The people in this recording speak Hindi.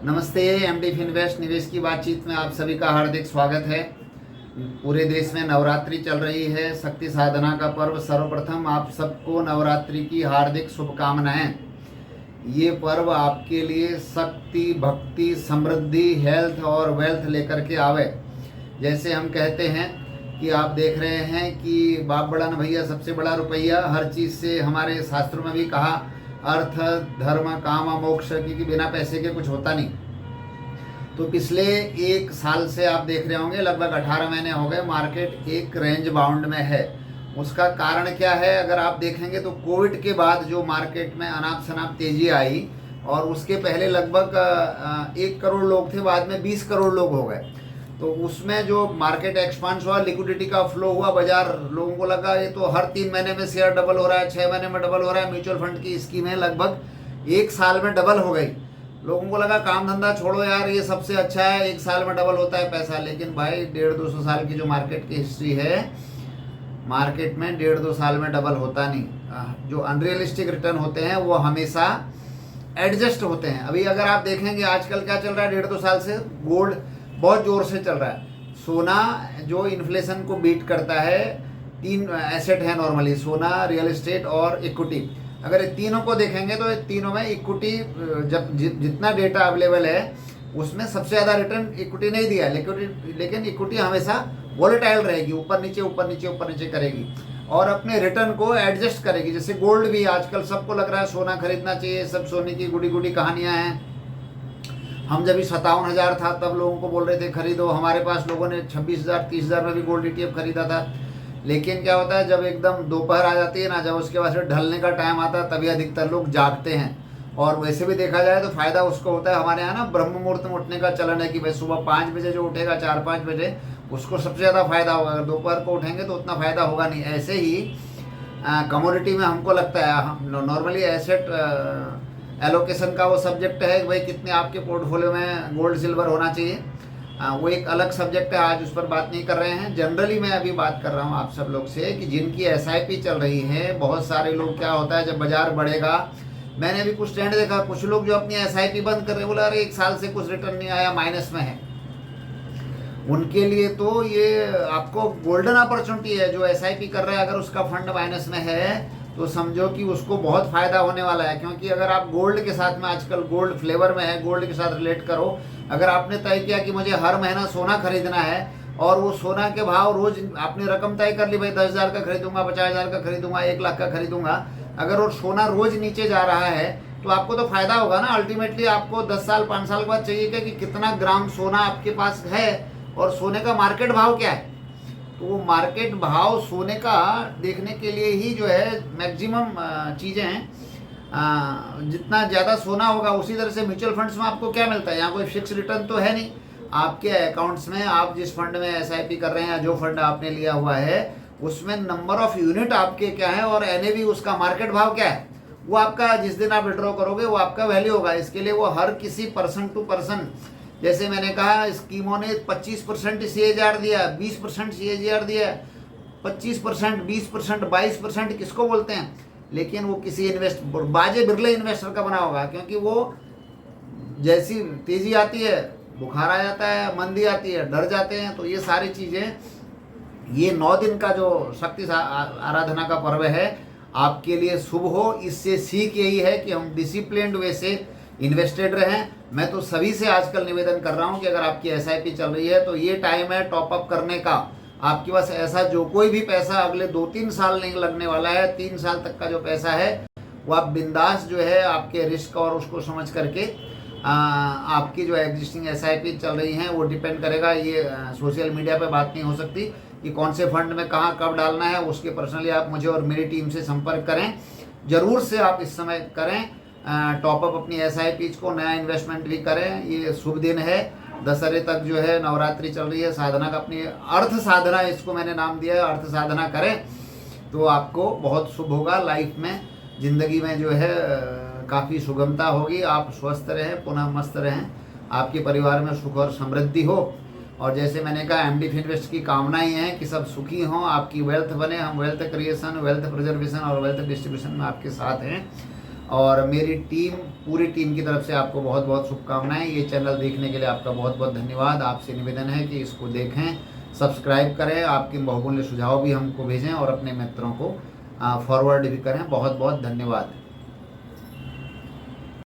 नमस्ते। एमडी फिनवेस्ट निवेश की बातचीत में आप सभी का हार्दिक स्वागत है। पूरे देश में नवरात्रि चल रही है, शक्ति साधना का पर्व। सर्वप्रथम आप सबको नवरात्रि की हार्दिक शुभकामनाएं। ये पर्व आपके लिए शक्ति, भक्ति, समृद्धि, हेल्थ और वेल्थ लेकर के आवे। जैसे हम कहते हैं कि आप देख रहे हैं कि बाप बड़ा न भैया सबसे बड़ा रुपया। हर चीज़ से हमारे शास्त्रों में भी कहा अर्थ, धर्म, काम, मोक्ष की बिना पैसे के कुछ होता नहीं। तो पिछले एक साल से आप देख रहे होंगे, लगभग 18 महीने हो गए, मार्केट एक रेंज बाउंड में है। उसका कारण क्या है? अगर आप देखेंगे तो कोविड के बाद जो मार्केट में अनाप शनाप तेजी आई, और उसके पहले लगभग 1 करोड़ लोग थे, बाद में 20 करोड़ लोग हो गए। तो उसमें जो मार्केट एक्सपांस हुआ, लिक्विडिटी का फ्लो हुआ, बाजार लोगों को लगा ये तो हर 3 महीने में शेयर डबल हो रहा है, 6 महीने में डबल हो रहा है। म्यूचुअल फंड की स्कीमें लगभग 1 साल में डबल हो गई। लोगों को लगा काम धंधा छोड़ो यार, ये सबसे अच्छा है, 1 साल में डबल होता है पैसा। लेकिन भाई 150-200 साल की जो मार्केट की हिस्ट्री है, मार्केट में 1.5-2 साल में डबल होता नहीं। जो अनरियलिस्टिक रिटर्न होते हैं वो हमेशा एडजस्ट होते हैं। अभी अगर आप देखेंगे आजकल क्या चल रहा है, 1.5-2 साल से गोल्ड बहुत जोर से चल रहा है। सोना जो इन्फ्लेशन को बीट करता है, 3 एसेट है नॉर्मली, सोना, रियल एस्टेट और इक्विटी। अगर ये तीनों को देखेंगे तो ये तीनों में इक्विटी, जब जितना डेटा अवेलेबल है उसमें सबसे ज़्यादा रिटर्न इक्विटी नहीं दिया, लेकिन इक्विटी हमेशा वोलेटाइल रहेगी, ऊपर नीचे ऊपर नीचे ऊपर नीचे करेगी और अपने रिटर्न को एडजस्ट करेगी। जैसे गोल्ड भी आजकल सबको लग रहा है सोना खरीदना चाहिए, सब सोने की गुड़ी गुड़ी कहानियाँ हैं। हम जब 57,000 था तब लोगों को बोल रहे थे खरीदो, हमारे पास लोगों ने 26,000 30,000 में भी गोल्ड ETF खरीदा था। लेकिन क्या होता है, जब एकदम दोपहर आ जाती है ना, जब उसके बाद फिर ढलने का टाइम आता है, तभी अधिकतर लोग जागते हैं। और वैसे भी देखा जाए तो फायदा उसको होता है। हमारे यहाँ ना ब्रह्म मुहूर्त में उठने का चलन है कि भाई सुबह 5 बजे जो उठेगा, 4-5 बजे, उसको सबसे ज़्यादा फायदा होगा। अगर दोपहर को उठेंगे तो उतना फायदा होगा नहीं। ऐसे ही कमोडिटी में हमको लगता है, हम नॉर्मली एसेट एलोकेशन का वो सब्जेक्ट है कि भाई कितने आपके पोर्टफोलियो में गोल्ड सिल्वर होना चाहिए, वो एक अलग सब्जेक्ट है, आज उस पर बात नहीं कर रहे हैं। जनरली मैं अभी बात कर रहा हूँ आप सब लोग से कि जिनकी SIP चल रही है। बहुत सारे लोग, क्या होता है जब बाजार बढ़ेगा, मैंने अभी कुछ ट्रेंड देखा, कुछ लोग जो अपनी SIP बंद कर रहे हैं, बोला अरे 1 साल से कुछ रिटर्न नहीं आया, माइनस में है। उनके लिए तो ये आपको गोल्डन अपॉर्चुनिटी है। जो SIP कर रहा है, अगर उसका फंड माइनस में है तो समझो कि उसको बहुत फायदा होने वाला है। क्योंकि अगर आप गोल्ड के साथ में, आजकल गोल्ड फ्लेवर में है, गोल्ड के साथ रिलेट करो। अगर आपने तय किया कि मुझे हर महीना सोना खरीदना है और वो सोना के भाव रोज आपने रकम तय कर ली, भाई 10,000 का खरीदूंगा, 50,000 का खरीदूंगा, 1 लाख का खरीदूंगा, अगर वो सोना रोज नीचे जा रहा है तो आपको तो फायदा होगा ना। अल्टीमेटली आपको 10 साल 5 साल के बाद चाहिए क्या कि कितना ग्राम सोना आपके पास है और सोने का मार्केट भाव क्या है। तो वो मार्केट भाव सोने का देखने के लिए ही जो है मैक्सिमम चीज़ें हैं। जितना ज़्यादा सोना होगा, उसी तरह से म्यूचुअल फंड्स में आपको क्या मिलता है, यहाँ कोई फिक्स रिटर्न तो है नहीं। आपके अकाउंट्स में, आप जिस फंड में SIP कर रहे हैं, जो फंड आपने लिया हुआ है, उसमें नंबर ऑफ यूनिट आपके क्या है और NAV, उसका मार्केट भाव क्या है, वो आपका जिस दिन आप विड्रॉ करोगे वो आपका वैल्यू होगा। इसके लिए वो हर किसी पर्सन टू पर्सन, जैसे मैंने कहा स्कीमों ने 25% CAGR दिया, 20% CAGR दिया, 25%, 20%, 22% किसको बोलते हैं। लेकिन वो किसी बाजे बिरले इन्वेस्टर का बना होगा, क्योंकि वो जैसी तेजी आती है बुखार आ जाता है, मंदी आती है डर जाते हैं। तो ये सारी चीज़ें, ये 9 दिन का जो शक्ति आराधना का पर्व है आपके लिए शुभ हो। इससे सीख यही है कि हम डिसिप्लिन्ड वे से इन्वेस्टेड रहें। मैं तो सभी से आजकल निवेदन कर रहा हूं कि अगर आपकी SIP चल रही है तो ये टाइम है टॉप अप करने का। आपके पास ऐसा जो कोई भी पैसा अगले 2-3 साल नहीं लगने वाला है, 3 साल तक का जो पैसा है वो आप बिंदास जो है आपके रिस्क और उसको समझ करके आपकी जो एग्जिस्टिंग SIP चल रही हैं, वो डिपेंड करेगा। ये सोशल मीडिया पे बात नहीं हो सकती कि कौन से फंड में कहाँ कब डालना है। उसके पर्सनली आप मुझे और मेरी टीम से संपर्क करें, ज़रूर से आप इस समय करें टॉपअप अपनी SIP को, नया इन्वेस्टमेंट भी करें। ये शुभ दिन है, दशहरे तक जो है नवरात्रि चल रही है, साधना का, अपनी अर्थ साधना इसको मैंने नाम दिया है, अर्थ साधना करें तो आपको बहुत शुभ होगा। लाइफ में, ज़िंदगी में जो है काफ़ी सुगमता होगी। आप स्वस्थ रहें, पुनः मस्त रहें, आपके परिवार में सुख और समृद्धि हो। और जैसे मैंने कहा, MD फिनवेस्ट की कामनाएं हैं कि सब सुखी हों, आपकी वेल्थ बने। हम वेल्थ क्रिएशन, वेल्थ प्रिजर्वेशन और वेल्थ डिस्ट्रीब्यूशन में आपके साथ हैं। और मेरी टीम, पूरी टीम की तरफ से आपको बहुत बहुत शुभकामनाएं। ये चैनल देखने के लिए आपका बहुत बहुत धन्यवाद। आपसे निवेदन है कि इसको देखें, सब्सक्राइब करें, आपके बहुमूल्य सुझाव भी हमको भेजें और अपने मित्रों को फॉरवर्ड भी करें। बहुत बहुत धन्यवाद।